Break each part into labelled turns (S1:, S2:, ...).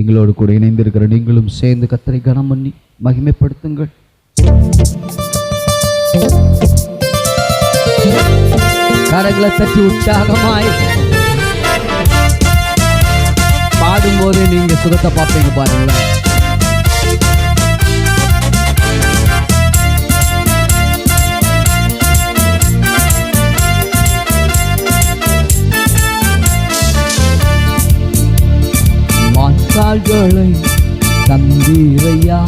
S1: எங்களோடு கூட இணைந்திருக்கிற நீங்களும் சேர்ந்து கர்த்தரை கனம் பண்ணி மகிமைப்படுத்துங்கள். கரங்களை தட்டி உற்சாகமாய் பாடும்போது நீங்க சுகத்தை பார்ப்பீங்க. பாருங்களேன், கால்களை தந்தீரையா,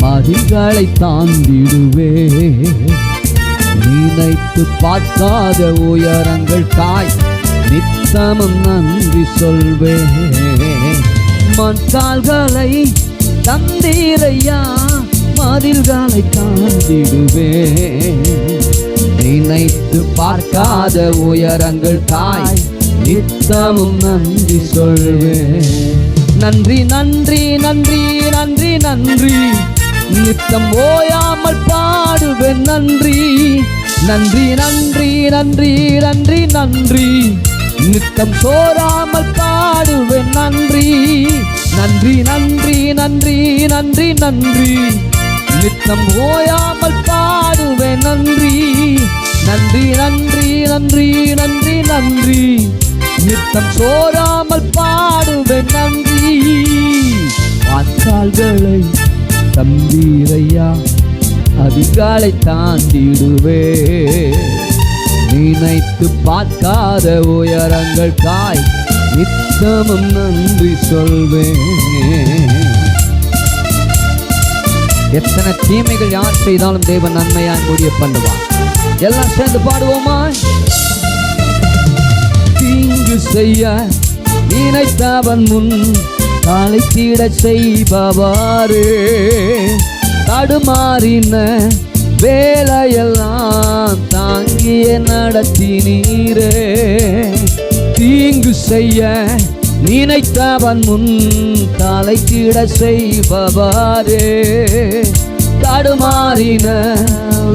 S1: மதில்களை தாண்டிடுவே, நினைத்து பார்க்காத உயரங்கள் தாய், நித்தமும் நன்றி சொல்வே. மண்கால்களை தந்தீரையா, மதில்களை தாண்டிடுவே, நினைத்து பார்க்காத உயரங்கள் தாய், நித்தமும் நன்றி சொல்வே. நன்றி நன்றி நன்றி நன்றி நன்றி, நித்தம் ஓயாமல் பாடுவேன் நன்றி. நன்றி நன்றி நன்றி நன்றி நன்றி, நித்தம் சோராமல் பாடுவேன் நன்றி. நன்றி நன்றி நன்றி நன்றி நன்றி, நித்தம் ஓயாமல் பாடுவேன் நன்றி. நன்றி நன்றி நன்றி நன்றி நன்றி, நித்தம் சோராமல் பாடுவேன் நன்றி. வாக்கால்களை தந்தீரையா, அதிகாலை தாண்டிடுவே, நினைத்து பார்க்காத உயரங்கள் காய், நித்தமும் நன்றி சொல்வேன். எத்தனை தீமைகள் யார் செய்தாலும் தேவன் நன்மையாய் முடிய பண்ணுவார். எல்லாம் சேர்ந்து பாடுவோமா? தீங்கு செய்ய நினைத்தவன் முன் காலை தீட செய்பவாறு, தடுமாறின வேலையெல்லாம் தாங்கிய நடத்தினீரே. தீங்கு செய்ய நினைத்தவன் முன் காலை தீட செய்பவாறு, தடுமாறின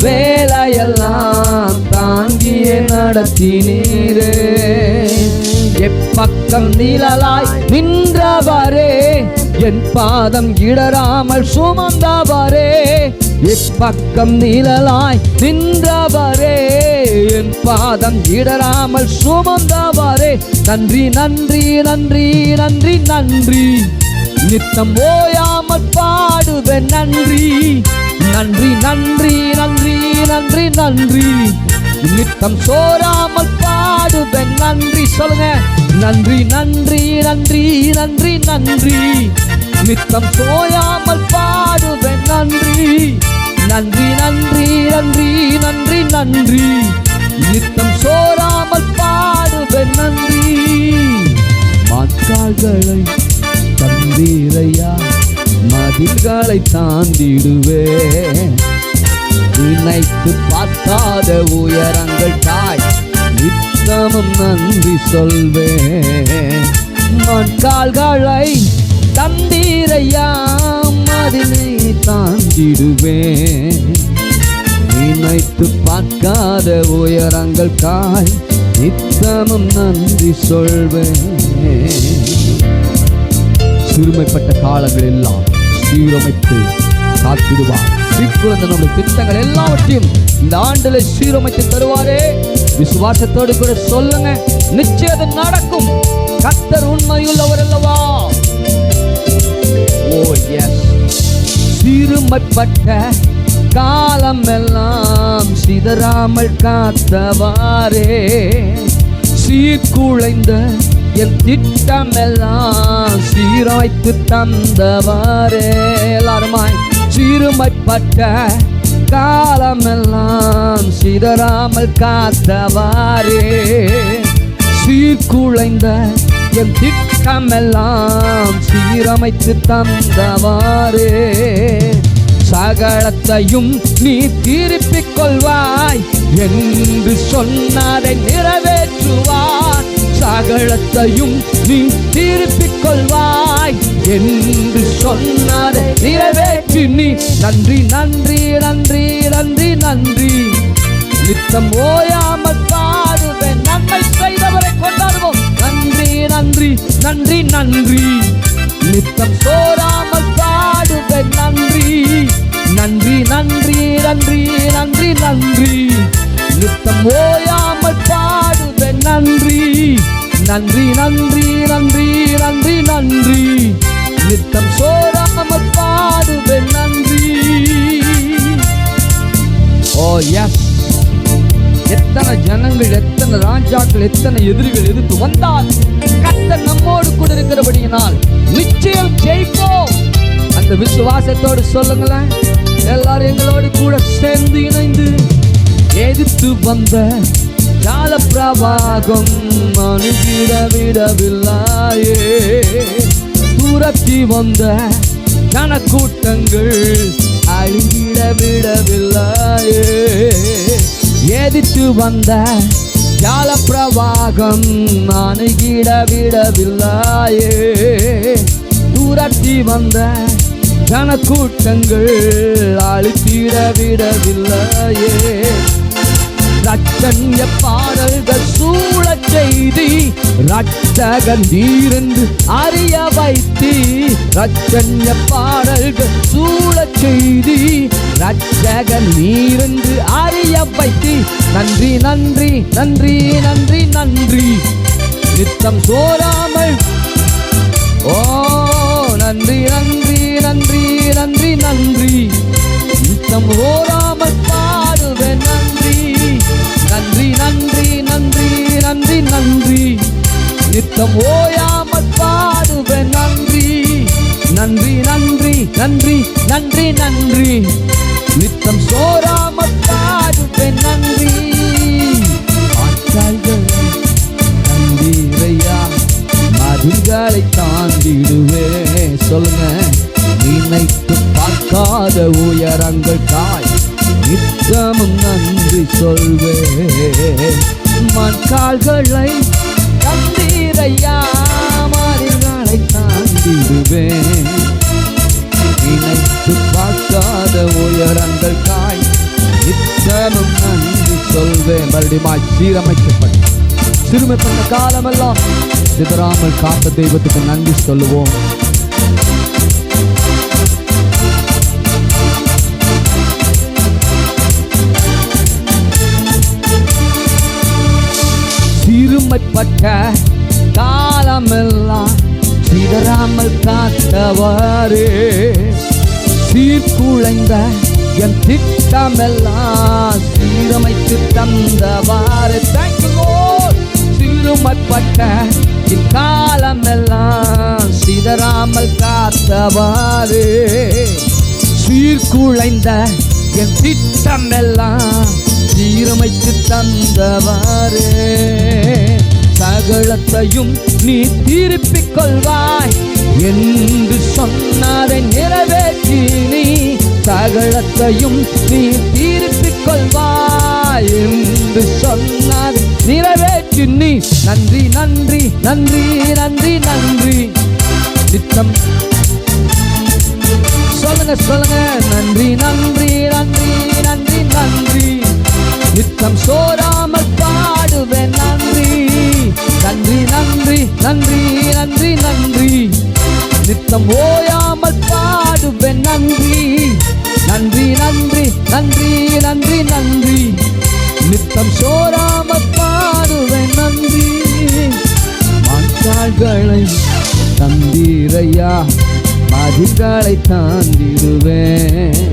S1: வேலையெல்லாம் தாங்கிய நடத்தினீரே. எப்பக்கம் நிழலாய் நின்றவரே, என் பாதம் இடராமல் சுமந்தவரே. எப்பக்கம் நிழலாய் நின்றவரே, என் பாதம் இடராமல் சுமந்தவரே. நன்றி நன்றி நன்றி நன்றி நன்றி, நித்தம் ஓயாமல் பாடுவேன் நன்றி. நன்றி நன்றி நன்றி நன்றி நன்றி, நித்தம் சோராமல் பாடுவேன் நன்றி. சொல்லுங்க, நன்றி நன்றி நன்றி நன்றி நன்றி, நித்தம் சோயாமல் பாடுவேன் நன்றி. நன்றி நன்றி நன்றி நன்றி நன்றி, நித்தம் சோராமல் பாடுவேன் நன்றி. வாக்கால்களை தந்தீரையா, மதில்களை தாண்டிடுவே, நினைத்து பார்க்காத உயரங்கள் தாய், நித்தமும் நன்றி சொல்வே. மண்கால்களை தந்தீரையா, மதிலை தாண்டிடுவே, நினைத்து பார்க்காத உயரங்கள் தாய், நித்தமும் நன்றி சொல்வே. சிறுமைப்பட்ட காலங்கள் எல்லாம் சீரமைத்து காத்திடுவார். சிக்குழந்த நம்முடைய திட்டங்கள் எல்லாவற்றையும் இந்த ஆண்டுல சீரமைத்து தருவாரே. விசுவாசத்தோடு கூட சொல்லுங்க, நிச்சயம் நடக்கும். கர்த்தர் உண்மையுள்ளவர் அல்லவா? ஓ எஸ். சீருமைப்பட்ட காலம் எல்லாம் சிதறாமல் காத்தவாரே, சீர்குலைந்த என் திட்டம் எல்லாம் சீராய்த்து தந்தவாரே. எல்லாருமாய், சீருமைப்பட்ட காலமெல்லாம் சிதறாமல் காத்தவாரே, சீர்குலைந்த என் திட்டமெல்லாம் சீரமைத்து தந்தவாரே. சகலத்தையும் நீ திருப்பிக் கொள்வாய் என்று சொன்னதை நிறைவேற்றுவாய். சகலத்தையும் நீ திருப்பிக் கொள்வாய் என்று சொன்னதை நிறைவேற்றி நீ. நன்றி நன்றி நன்றி நன்றி நன்றி, நித்தம் ஓயாமல் பாடுவேன். நன்மை செய்தவரை கொண்டாடுவோம். நன்றி நன்றி நன்றி நன்றி, நித்தம் சோராமல் பாடுவேன் நன்றி நன்றி நன்றி நன்றி நன்றி நன்றி. நித்தம் ஓயாமல் பாடுவேன் நன்றி நன்றி நன்றி நன்றி நன்றி நன்றி. நித்தம் சோராமல் பாடுவேன் நன்றி. ஓ எஸ், எத்தனை ஜனங்கள், எத்தனை ராஜாக்கள், எத்தனை எதிரிகள் எதிர்த்து வந்தால் கர்த்தர் நம்மோடு கூட இருக்கிறபடியினால் நிச்சயம் ஜெயிப்போம். அந்த விசுவாசத்தோடு சொல்லுங்களேன். எல்லாரும் எங்களோடு கூட சேர்ந்து இணைந்து எதிர்த்து வந்த ஜால பிரவாகம் அணுகிட விடவில்லையே, துரத்தி வந்த ஜனக்கூட்டங்கள் அழிந்திட விடவில்லையே. எதிர்த்து வந்த ஜால பிரவாகம் அணுகிட விடவில்லையே, துரத்தி வந்த ஜனக்கூட்டங்கள் அழித்திட விடவில்லையே. ரட்சண்ய பாடல்கள் சூழச் செய்தி ரட்சகன் நீரென்று அறிய வைத்தி. ரட்சண்ய பாடல்கள் சூழச் செய்தி ரட்சகன் நீரென்று அறிய வைத்தி. நன்றி நன்றி நன்றி நன்றி நன்றி. நித்தம் சோராமல் ஓ நன்றி நன்றி நன்றி நன்றி நன்றி. நித்தம் ஓராமல் பாடுவேன் நன்றி நன்றி நன்றி நன்றி நன்றி நன்றி. நித்தம் ஓயாமல் பாடுவேன் நன்றி நன்றி நன்றி நன்றி நன்றி நன்றி. நித்தம் சோராமல் பாடுவேன் நன்றி. நன்றிரையா, மதில்களை தாண்டிடுவேன். சொல்லுங்க. நினைத்து பார்க்காத உயரங்கள் தாய் நித்தமும் நன்றி சொல்வேன். மண்கால்களை தந்தீரையா, மதில்களை தாண்டிடுவேன். நினைத்து பார்க்காத உயரங்கள் தாய் நித்தமும் நன்றி சொல்வேன். மறுபடியும் சீரமைக்கப்பட்ட சிறுமை பண்ண காலமெல்லாம் சிதறாமல் காத்த தெய்வத்துக்கு நன்றி சொல்லுவோம். சிறுமைப்பட்ட காலமெல்லாம் சிதறாமல் காத்தவாறு, சீர்குலைந்த என் திட்டமெல்லாம் சீரமைத்து தந்தவாறு. சிறுமைப்பட்ட இக்காலமெல்லாம் சிதறாமல் காத்தவாறு, சீர்குலைந்த என் திட்டமெல்லாம் சீரமைத்து தந்தவாறு. சகலத்தையும் நீ திருப்பிக் கொள்வாய் என்று சொன்னதை நிறைவேற்றி நீ. சகலத்தையும் நீ திருப்பிக் கொள்வாய் என்று சொன்னதை நிறைவேற்றி நீ. நன்றி நன்றி நன்றி நன்றி நன்றி. நித்தம் சொல்லுங்க சொல்லுங்க. நன்றி நன்றி நன்றி நன்றி நன்றி. நித்தம் சோராமல் பாடுவேன் நன்றி நன்றி நன்றி நன்றி நன்றி நன்றி. நித்தம் ஓயாமல் பாடுவேன் நன்றி நன்றி நன்றி நன்றி நன்றி நன்றி. நித்தம் சோராமல் பாடுவேன் நன்றி. மண்கால்களை தந்தீரையா, மதில்களை தாண்டிடுவேன்.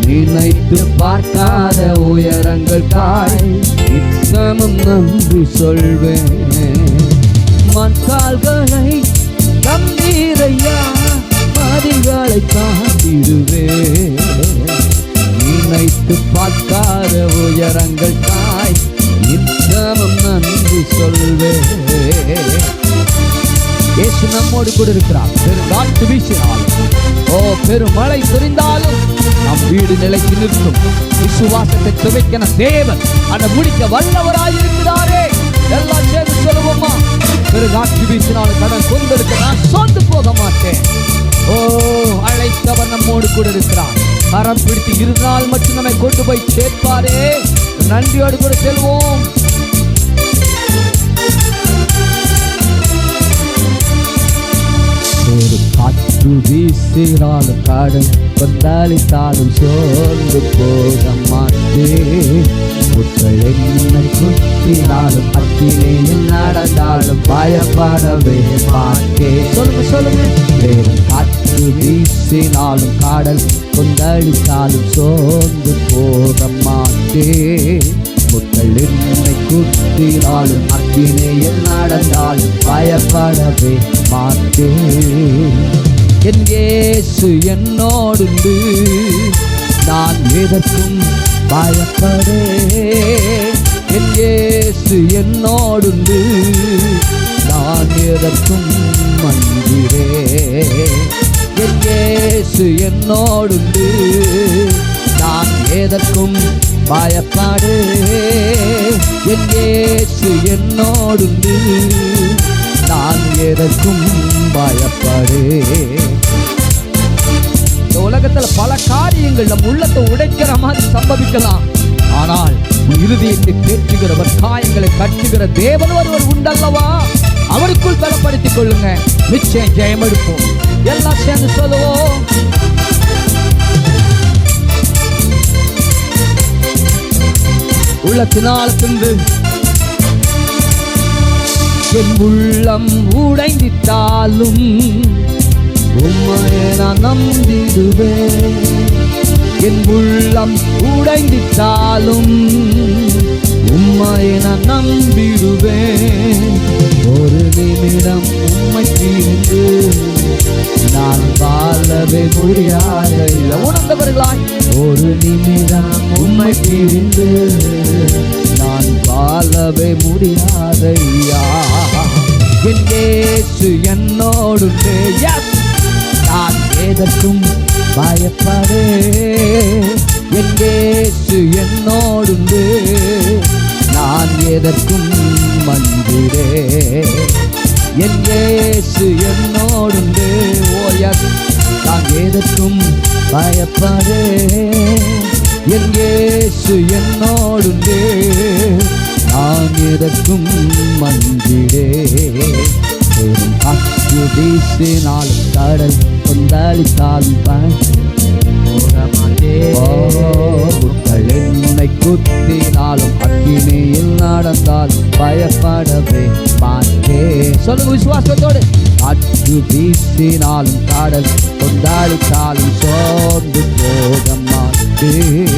S1: நினைத்து பார்க்காத உயரங்கள் தாய் நித்தமும் நன்றி சொல்வேன். மண்கால்களை தந்தீரையா, மதில்களை தாண்டிடுவேன். நினைத்து பார்க்காத உயரங்கள் தாய் நித்தமும் நன்றி சொல்வேன். இயேசு நம்மோடு கூட இருக்கிறார். பெருங்காற்று வீசினாலும் பெருமழை சொரிந்தாலும் நம் வீடு நிலைத்து நிற்கும். விசுவாசத்தை துவைக்கிற தேவன் அதை முடிக்க வல்லவராயிருக்கிறாரே. எல்லாம் சேர்ந்து சொல்லுவோமா? பெருங்காற்று வீசினாலும் கடன் கொந்தெடுக்க நான் சொந்து போக மாட்டேன். அழைத்தவர் நம்மோடு கூட இருக்கிறார். கரம் பிடித்து இருந்தால் மட்டும் நம்மை கொண்டு போய் சேர்ப்பாரே. நன்றியோடு கூட செல்வோம். காற்று வீசினாலும் கடல் கொந்தளித்தாலும் சோர்ந்து போக மாட்டேன். முட்கள் என்னை குத்தினாலும் அக்கினியில் நடந்தாலும் பயப்படவே மாட்டேன். சொல்லுங்க. வேறும் காற்று வீசினாலும் கடல் கொந்தளித்தாலும் சோர்ந்து போக மாட்டேன். முட்கள் என்னை குத்தினாலும் அக்கினியில் நடந்தாலும் பயப்படவே மாட்டேன். என் இயேசு என்னோடுண்டு, நான் எதற்கும் பயப்படேன். என் இயேசு என்னோடுண்டு, நான் எதற்கும் அஞ்சிடேன். என் இயேசு என்னோடுண்டு, நான் எதற்கும் பயப்படேன். என் இயேசு என்னோடுண்டு, நான் எதற்கும் பயப்படேன். இந்த உலகத்துல பல காரியங்கள் நம் உள்ளத்தை உடைக்கிற மாதிரி சம்பவிக்கலாம். ஆனால் இறுதியை தேற்றுகிறவர், காயங்களை கட்டுகிற தேவன் ஒருவர் உண்டல்லவா, அவருக்குள் பலப்படுத்திக் கொள்ளுங்க. நிச்சயம் ஜெயம் எடுப்போம். எல்லாம் சேர்ந்து சொல்லுவோம். உள்ளத்தினால் தின்று என் உள்ளம் உடைந்திட்டாலும் உம்மையே நான் நம்பிடுவேன். என் உள்ளம் உடைந்திட்டாலும் உம்மையே நான் நம்பிடுவேன். ஒரு நிமிடம் உம்மை பிரிந்து நான் வாழவே முடியாத உணர்ந்தவர்களாய், ஒரு நிமிடம் உம்மை பிரிந்து நான் வாழவே முடியாதையா. என் இயேசு என்னோடுண்டே, நான் எதற்கும் பயப்படேன். என் இயேசு என்னோடுண்டு, நான் எதற்கும் அஞ்சிடேன். என் இயேசு என்னோடுண்டு, நான் எதற்கும் பயப்படேன். என் இயேசு என்னோடுண்டு, நான் எதற்கும் அஞ்சிடேன். பெரும் காற்று வீசினாலும் கடல் கொந்தளித்தாலும் முட்கள் என்னை குத்தினாலும் அக்கினியில் நடந்தாலும் பயப்படவே மாட்டேன். சொல்லுங்க விசுவாசத்தோடு. காற்று வீசினாலும் கடல் கொந்தளித்தாலும் சோர்ந்து போக மாட்டேன்.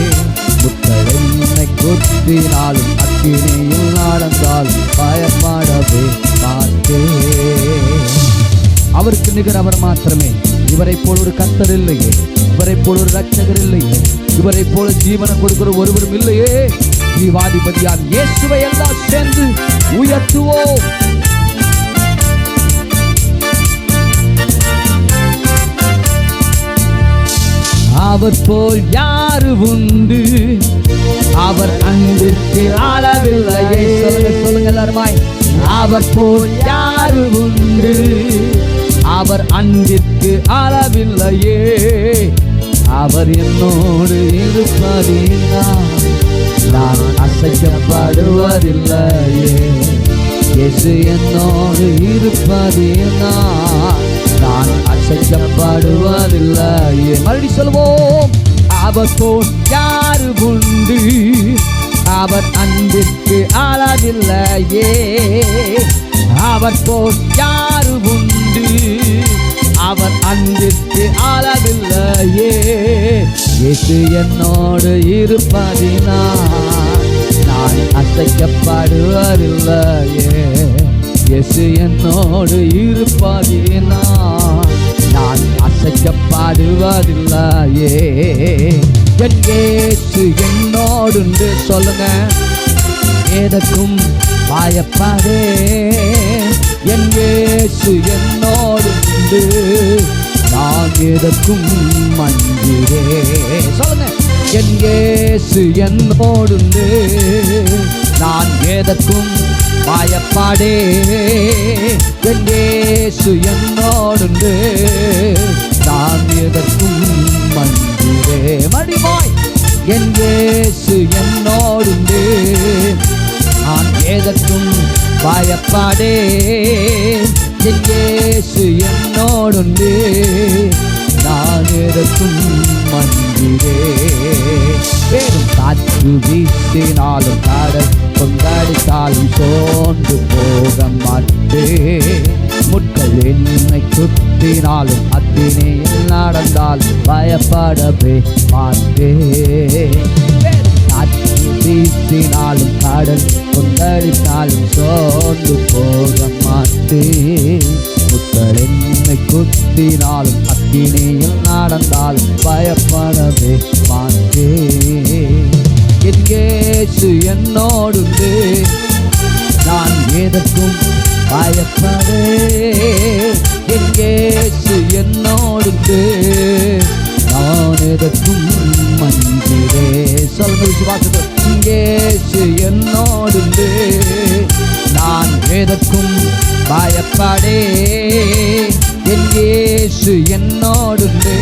S1: முட்கள் என்னை குத்தினாலும் அக்கினியில் நடந்தாலும் பயப்படவே மாட்டேன். அவருக்கு நிகர் அவர் மாத்திரமே. இவரை போல் ஒரு கர்த்தர் இல்லையே, இவரை போல் ஒரு ரட்சகர் இல்லையே, இவரை போல ஜீவனை கொடுக்கிற ஒருவரும் இல்லையே. ஜீவாதிபதியான் இயேசுவை எல்லாம் சேர்ந்து உயர்த்துவோம். அவர் போல் யாரு உண்டு, அவர் அன்பிற்கு அளவில்லையே. சொல்லுங்க எல்லாருமாய். அவர் போல் யாரு உண்டு, அவர் அன்பிற்கு அளவில்லையே. அவர் என்னோடு இருப்பதினால் நான் அசைக்கப்படுவதில்லையே. இயேசு என்னோடு இருப்பதினால் நான் அசைக்கப்படுவதில்லையே. மறுபடி சொல்வோம். அவர் போல் யாரு உண்டு, அவர் அன்பிற்கு அளவில்லையே. அவர் போல் யாரு உண்டு, அவர் அன்பிற்கு அளவில்லையே. இயேசு என்னோடு இருப்பதினால் நான் அசைக்கப்படுவதில்லையே. இயேசு என்னோடு இருப்பதினால் நான் அசைக்கப்படுவதில்லையே. என் இயேசு என்னோடுண்டு. சொல்லுங்க. எதற்கும் பயப்படேன். என் இயேசு என்னோடுண்டு, நான் எதற்கும் அஞ்சிடேன். சொல்லுங்க. என் இயேசு என்னோடுண்டு, நான் எதற்கும் பயப்படேன். என் இயேசு என்னோடுண்டு, நான் எதற்கும் அஞ்சிடேன். மடிவாய். என் இயேசு என்னோடுண்டு, நான் எதற்கும் பயப்படே என் இயேசு என்னோடுண்டு நான் எதற்கும் மந்திரே பெரும் காற்று வீசினாலும் கடல் கொந்தடித்தாலும் சோர்ந்து போக மாட்டேன் முட்கள் என்னை சுத்தினாலும் அத்தினையில் நடந்தாலும் பயப்படவே மாட்டேன் காற்று வீசினாலும் கடல் கொந்தடித்தாலும் சோர்ந்து போக மாட்டேன் முட்கள் என்னை குத்தினாலும் அக்கினியில் நடந்தாலும் பயப்படவே மாட்டேன் என் இயேசு என்னோடுண்டு நான் எதற்கும் பயப்படே என் இயேசு என்னோடுண்டு நான் எதற்கும் மந்திரே சொல்லுங்க விசுவாசத்தோடு இயேசு என்னோடுண்டு நான் எதற்கும் பயப்படே என் இயேசு என்னோடுண்டு